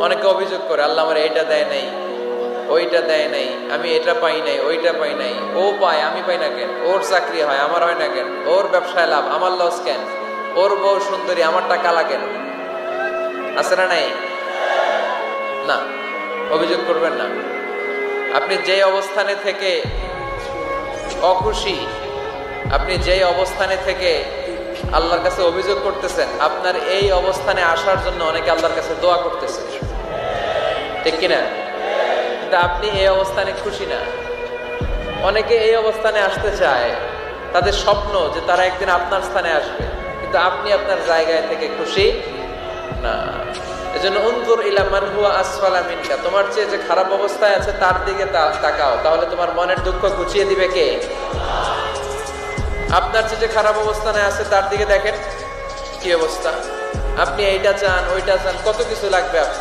অনেকে অভিযোগ করে আল্লাহ আমার এইটা দেয় নাই, ওইটা দেয় নাই, আমি এটা পাই নাই, ওইটা পাই নাই। ও পায়, আমি পাই না কেন? ওর চাকরি হয়, আমার হয় না কেন? ওর ব্যবসায় লাভ, আমার লস কেন? ওর বউ সুন্দরী, আমার টাকা লাগেন? আছে না নাই? না, অভিযোগ করবেন না। আপনি যে অবস্থানে থেকে অখুশি, আপনি যেই অবস্থানে থেকে আল্লাহর কাছে অভিযোগ করতেছেন, আপনার এই অবস্থানে আসার জন্য অনেকে আল্লাহর কাছে দোয়া করতেছে, ঠিক কিনা? কিন্তু আপনি এই অবস্থানে খুশি না। অনেকে এই অবস্থানে আসতে চায়, তাদের স্বপ্ন যে তারা একদিন আপনার স্থানে আসবে, কিন্তু আপনি আপনার জায়গায় থেকে খুশি না। এজন্য উনজুর ইলা মান হুয়া আসফালা মিনকা, তোমার চেয়ে যে খারাপ অবস্থায় আছে তার দিকে তাকাও, তাহলে তোমার মনের দুঃখ ঘুচিয়ে দিবে কে? আপনার চেয়ে যে খারাপ অবস্থানে আছে তার দিকে দেখেন কি অবস্থা। আপনি এইটা চান, ওইটা চান, কত কিছু লাগবে আপনার।